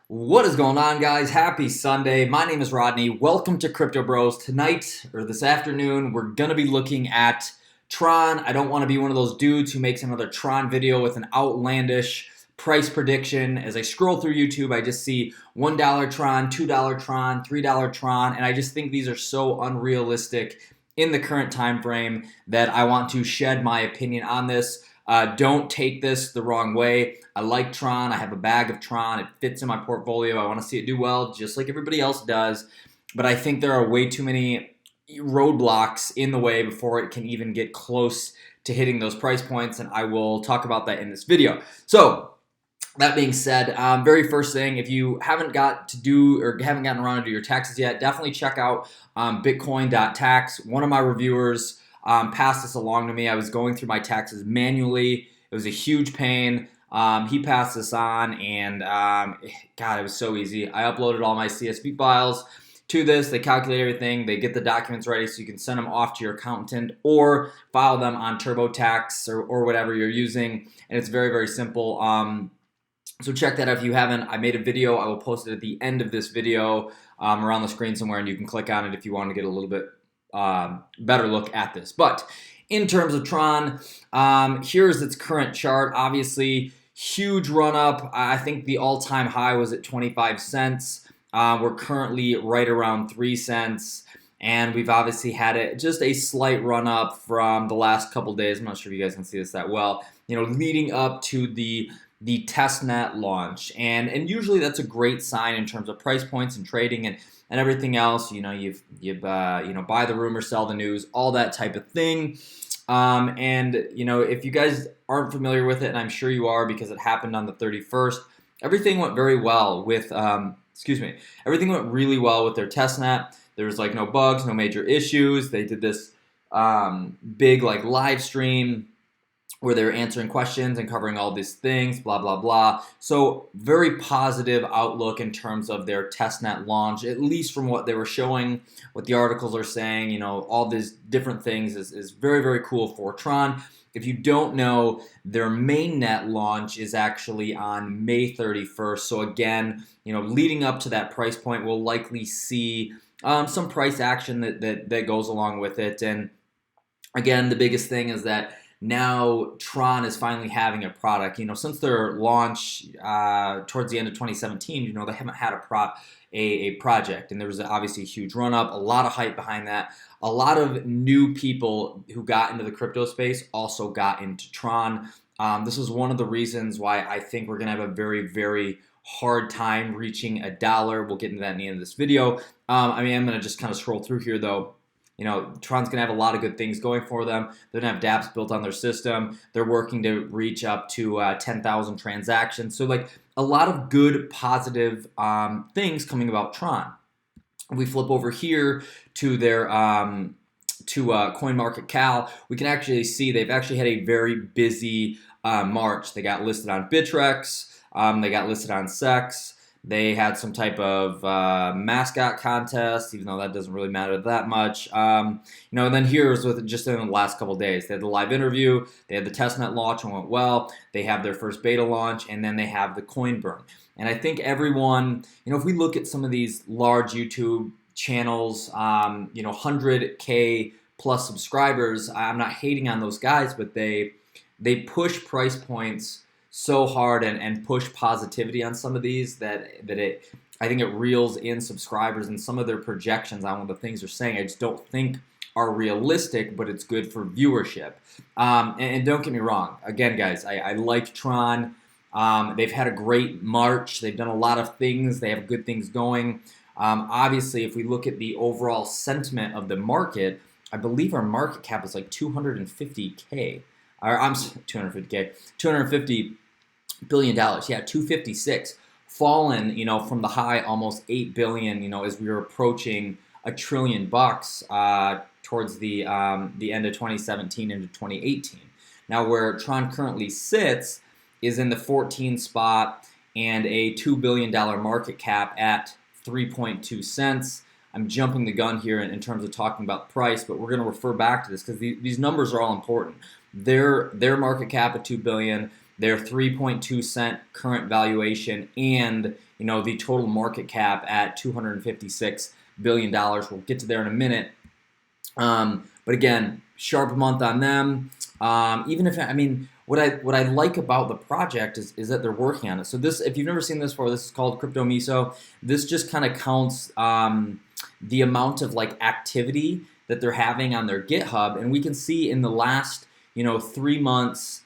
What is going on, guys? Happy Sunday. My name is Rodney. Welcome to Crypto Bros. Tonight, or this afternoon, we're going to be looking at Tron. I don't want to be one of those dudes who makes another Tron video with an outlandish price prediction. As I scroll through YouTube, I just see $1 Tron, $2 Tron, $3 Tron, and I just think these are so unrealistic in the current time frame that I want to shed my opinion on this. Don't take this the wrong way. I like Tron. I have a bag of Tron. It fits in my portfolio. I want to see it do well, just like everybody else does. But I think there are way too many roadblocks in the way before it can even get close to hitting those price points, and I will talk about that in this video. So, that being said, very first thing, if you haven't got to do or haven't gotten around to do your taxes yet, definitely check out bitcoin.tax. One of my reviewers passed this along to me. I was going through my taxes manually. It was a huge pain. He passed this on, and God, it was so easy. I uploaded all my CSV files to this. They calculate everything. They get the documents ready so you can send them off to your accountant or file them on TurboTax or whatever you're using, and it's very, very simple. So check that out if you haven't. I made a video. I will post it at the end of this video around the screen somewhere, and you can click on it if you want to get a little bit better look at this. But in terms of Tron, here's its current chart. Obviously, huge run up. I think the all-time high was at 25 cents. We're currently right around 3 cents. And we've obviously had just a slight run up from the last couple days. I'm not sure if you guys can see this that well. Leading up to the testnet launch, and usually that's a great sign in terms of price points and trading and everything else. You buy the rumor, sell the news, all that type of thing. And if you guys aren't familiar with it, and I'm sure you are because it happened on the 31st, everything went very well with everything went really well with their testnet. There was no bugs, no major issues. They did this big live stream where they were answering questions and covering all these things, blah, blah, blah. So very positive outlook in terms of their testnet launch, at least from what they were showing, what the articles are saying, all these different things is very, very cool for Tron. If you don't know, their mainnet launch is actually on May 31st. So again, leading up to that price point, we'll likely see some price action that goes along with it. And again, the biggest thing is that now Tron is finally having a product. Since their launch towards the end of 2017, they haven't had a project, and there was obviously a huge run up, a lot of hype behind that. A lot of new people who got into the crypto space also got into Tron. This is one of the reasons why I think we're gonna have a very, very hard time reaching $1. We'll get into that in the end of this video. I'm gonna just kind of scroll through here though. Tron's going to have a lot of good things going for them. They're going to have dApps built on their system. They're working to reach up to 10,000 transactions. So, a lot of good, positive things coming about Tron. If we flip over here to their CoinMarketCal, we can actually see they've actually had a very busy March. They got listed on Bittrex. They got listed on SEX. They had some type of mascot contest, even though that doesn't really matter that much. And then here's with just in the last couple days. They had the live interview, they had the testnet launch and went well. They have their first beta launch, and then they have the coin burn. And I think everyone, if we look at some of these large YouTube channels, 100K plus subscribers, I'm not hating on those guys, but they push price points so hard and push positivity on some of these that I think it reels in subscribers, and some of their projections on what the things they're saying I just don't think are realistic, but it's good for viewership. And don't get me wrong, again guys, I like Tron. They've had a great March. They've done a lot of things. They have good things going. Obviously, if we look at the overall sentiment of the market, I believe our market cap is like 250K. Or I'm 250K, $250 billion. Yeah, 256, fallen, from the high almost 8 billion. As we were approaching $1 trillion towards the end of 2017 into 2018. Now, where Tron currently sits is in the 14th spot and a $2 billion market cap at 3.2 cents. I'm jumping the gun here in terms of talking about price, but we're going to refer back to this because these numbers are all important. Their market cap at $2 billion, their 3.2 cent current valuation, and the total market cap at $256 billion. We'll get to there in a minute. But again, sharp month on them. Even if what I like about the project is that they're working on it. So this, if you've never seen this before, this is called Crypto Miso. This just kind of counts the amount of activity that they're having on their GitHub, and we can see in the last 3 months.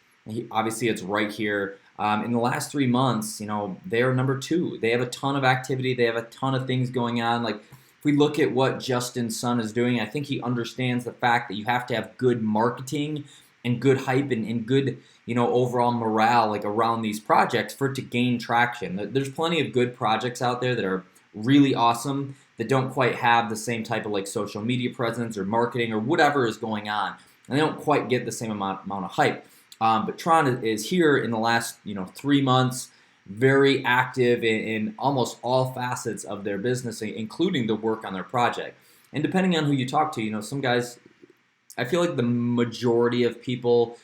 Obviously, it's right here. In the last 3 months, they are number 2. They have a ton of activity. They have a ton of things going on. If we look at what Justin Sun is doing, I think he understands the fact that you have to have good marketing and good hype and good, overall morale around these projects for it to gain traction. There's plenty of good projects out there that are really awesome that don't quite have the same type of social media presence or marketing or whatever is going on, and they don't quite get the same amount of hype. But Tron is here in the last 3 months, very active in almost all facets of their business, including the work on their project. And depending on who you talk to, some guys, I feel like the majority of people,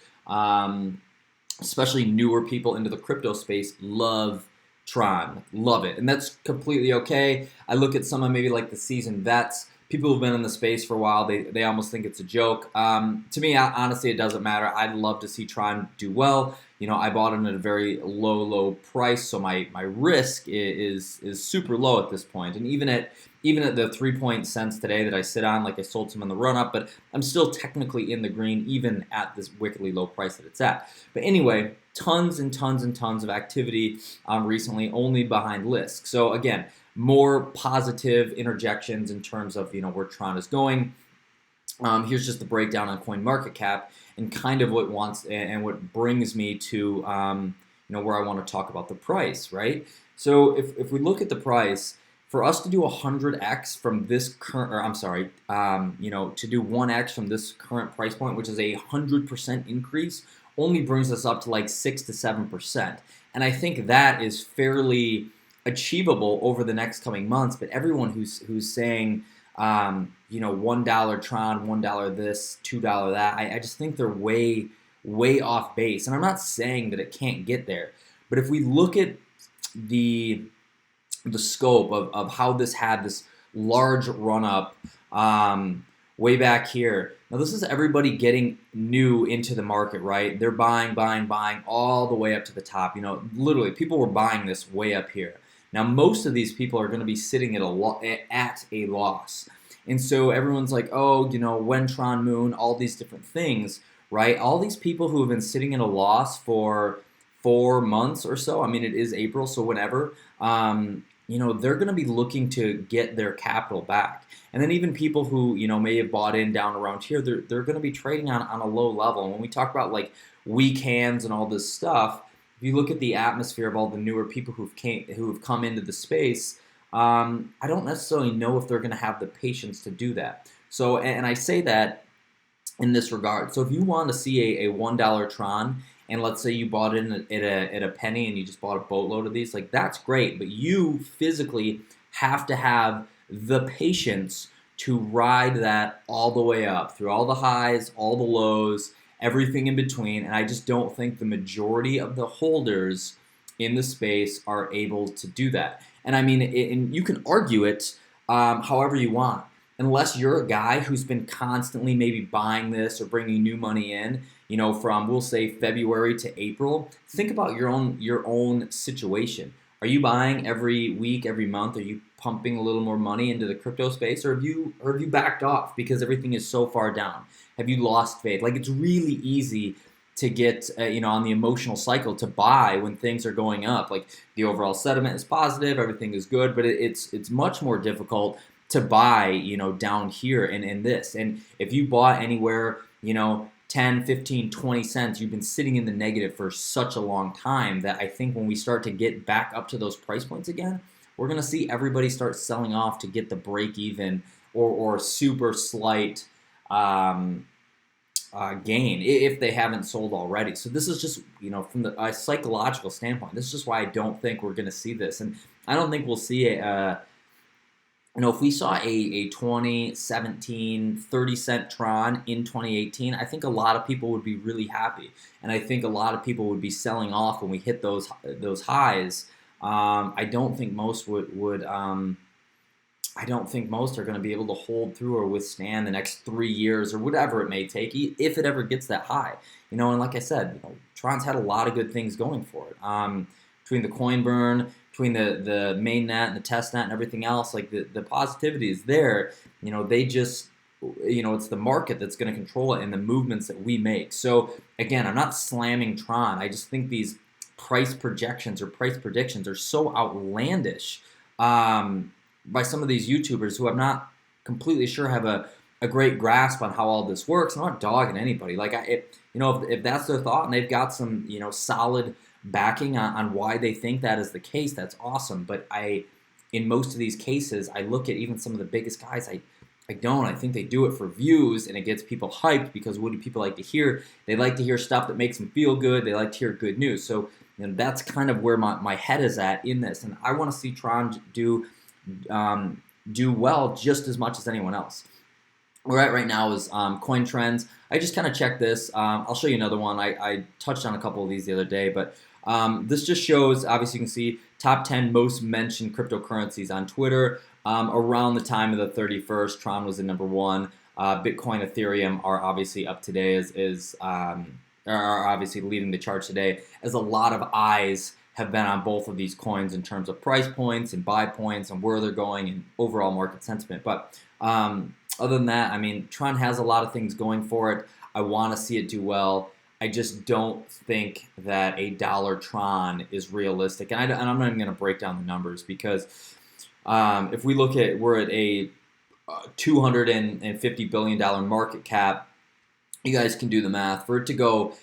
especially newer people into the crypto space, love Tron, love it, and that's completely okay. I look at some of maybe the seasoned vets, people who've been in the space for a while, they almost think it's a joke. To me, honestly, it doesn't matter. I'd love to see Tron do well. I bought it at a very low price, so my risk is super low at this point. And even at the 3 cents today that I sit on, I sold some in the run-up, but I'm still technically in the green even at this wickedly low price that it's at. But anyway, tons and tons and tons of activity recently, only behind Lisk. So again, more positive interjections in terms of where Tron is going. Here's just the breakdown on CoinMarketCap and kind of what brings me to where I want to talk about the price, right? So if we look at the price, for us to do 100x from this current, or I'm sorry, to do 1x from this current price point, which is a 100% increase, only brings us up to 6 to 7%. And I think that is fairly achievable over the next coming months. But everyone who's saying, $1 Tron, $1 this, $2 that, I just think they're way off base. And I'm not saying that it can't get there, but if we look at the scope of how this had this large run up way back here. Now this is everybody getting new into the market, right? They're buying all the way up to the top. Literally people were buying this way up here. Now most of these people are going to be sitting at a loss. And so everyone's like, oh, when Tron Moon, all these different things, right? All these people who have been sitting at a loss for 4 months or so. I mean, it is April, so whenever. They're going to be looking to get their capital back. And then even people who, may have bought in down around here, they're going to be trading on a low level. And when we talk about weak hands and all this stuff, if you look at the atmosphere of all the newer people who've come into the space, I don't necessarily know if they're going to have the patience to do that. So, and I say that in this regard. So if you want to see a $1 Tron, and let's say you bought it at a penny and you just bought a boatload of these, that's great. But you physically have to have the patience to ride that all the way up through all the highs, all the lows, everything in between. And I just don't think the majority of the holders in the space are able to do that. And I mean, and you can argue it however you want. Unless you're a guy who's been constantly maybe buying this or bringing new money in, from, we'll say, February to April, think about your own situation. Are you buying every week, every month? Are you pumping a little more money into the crypto space, or have you backed off because everything is so far down? Have you lost faith? It's really easy to get, on the emotional cycle to buy when things are going up. The overall sentiment is positive, everything is good, but it's much more difficult to buy, down here and in this. And if you bought anywhere, 10, 15, 20 cents, you've been sitting in the negative for such a long time that I think when we start to get back up to those price points again, we're going to see everybody start selling off to get the break even or super slight gain if they haven't sold already. So this is just, from the psychological standpoint, this is just why I don't think we're going to see this. And I don't think we'll see a if we saw a 2017 30-cent Tron in 2018, I think a lot of people would be really happy, and I think a lot of people would be selling off when we hit those highs. I don't think most would I don't think most are going to be able to hold through or withstand the next 3 years or whatever it may take, if it ever gets that high. And like I said, Tron's had a lot of good things going for it. Between the coin burn, between the main net and the test net and everything else, like the positivity is there. They just, it's the market that's going to control it and the movements that we make. So again, I'm not slamming Tron. I just think these price projections or price predictions are so outlandish. By some of these YouTubers who I'm not completely sure have a great grasp on how all this works. I'm not dogging anybody. Like, if that's their thought and they've got some, solid backing on why they think that is the case, that's awesome. But in most of these cases, I look at even some of the biggest guys, I don't. I think they do it for views, and it gets people hyped because what do people like to hear? They like to hear stuff that makes them feel good. They like to hear good news. So, that's kind of where my head is at in this. And I want to see Tron do well just as much as anyone else. Where we're at right now is coin trends. I just kind of checked this. I'll show you another one. I touched on a couple of these the other day, but this just shows, obviously you can see top 10 most mentioned cryptocurrencies on Twitter. Around the time of the 31st, Tron was in number 1. Bitcoin, Ethereum are obviously up today, are obviously leading the charts today, as a lot of eyes have been on both of these coins in terms of price points and buy points and where they're going and overall market sentiment. But other than that, Tron has a lot of things going for it. I want to see it do well. I just don't think that a dollar Tron is realistic. And I'm not even going to break down the numbers because if we look at, we're at a $250 billion market cap. You guys can do the math. For it to go,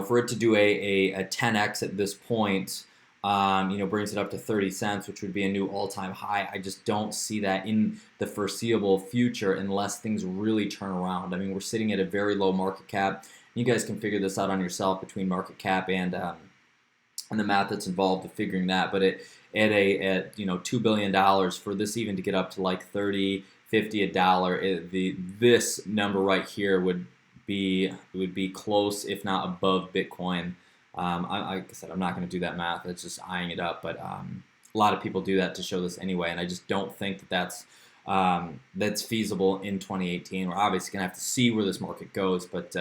for it to do a 10x at this point, brings it up to 30 cents, which would be a new all-time high. I just don't see that in the foreseeable future unless things really turn around. We're sitting at a very low market cap. You guys can figure this out on yourself between market cap and the math that's involved with figuring that. But at $2 billion, for this even to get up to like 30, 50, a dollar, this number right here would be close, if not above Bitcoin. Like I said, I'm not going to do that math. It's just eyeing it up. But a lot of people do that to show this anyway, and I just don't think that that's feasible in 2018. We're obviously going to have to see where this market goes. But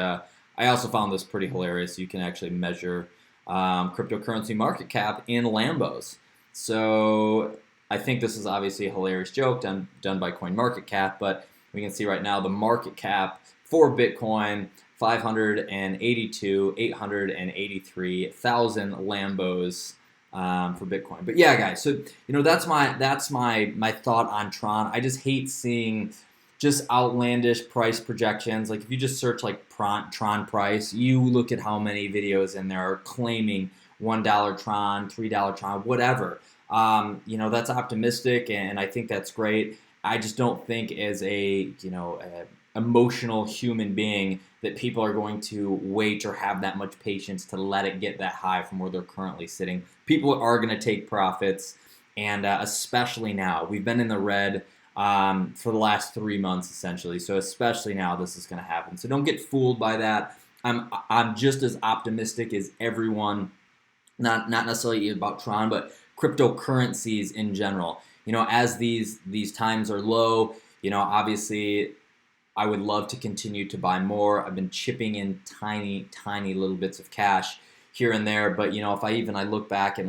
I also found this pretty hilarious. You can actually measure cryptocurrency market cap in Lambos. So I think this is obviously a hilarious joke done by CoinMarketCap, but we can see right now the market cap for Bitcoin, 883,000 Lambos for Bitcoin. But yeah, guys, so that's my thought on Tron. I just hate seeing just outlandish price projections. Like if you just search like Tron price, you look at how many videos in there are claiming $1 Tron, $3 Tron, whatever. That's optimistic, and I think that's great. I just don't think as a emotional human being that people are going to wait or have that much patience to let it get that high from where they're currently sitting. People are going to take profits, and especially now. We've been in the red for the last 3 months essentially, so especially now this is going to happen. So don't get fooled by that. I'm just as optimistic as everyone, not necessarily about Tron, but cryptocurrencies in general. As these times are low, obviously I would love to continue to buy more. I've been chipping in tiny little bits of cash here and there, but if I look back in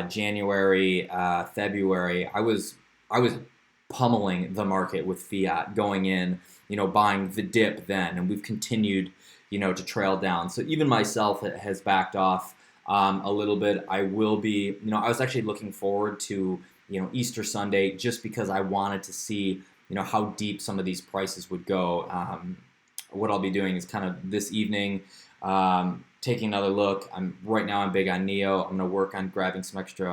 January, February, I was pummeling the market with fiat going in, buying the dip then, and we've continued to trail down. So even myself has backed off a little bit. I will be, I was actually looking forward to Easter Sunday just because I wanted to see how deep some of these prices would go. What I'll be doing is kind of this evening taking another look. Right now I'm big on Neo. I'm going to work on grabbing some extra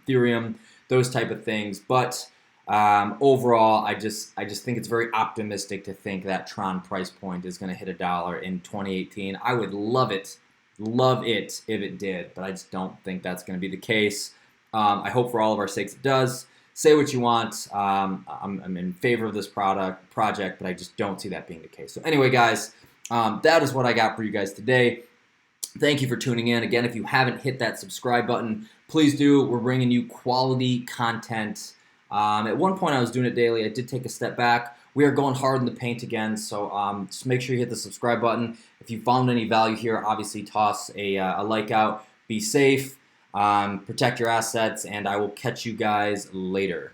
Ethereum, those type of things. But overall, I just think it's very optimistic to think that Tron price point is going to hit $1 in 2018. I would love it if it did, but I just don't think that's going to be the case. I hope for all of our sakes it does. say what you want. I'm in favor of this project, but I just don't see that being the case. So anyway, guys, that is what I got for you guys today. Thank you for tuning in. Again, if you haven't hit that subscribe button, please do. We're bringing you quality content. At one point, I was doing it daily. I did take a step back. We are going hard in the paint again, so just make sure you hit the subscribe button. If you found any value here, obviously toss a like out. Be safe, protect your assets, and I will catch you guys later.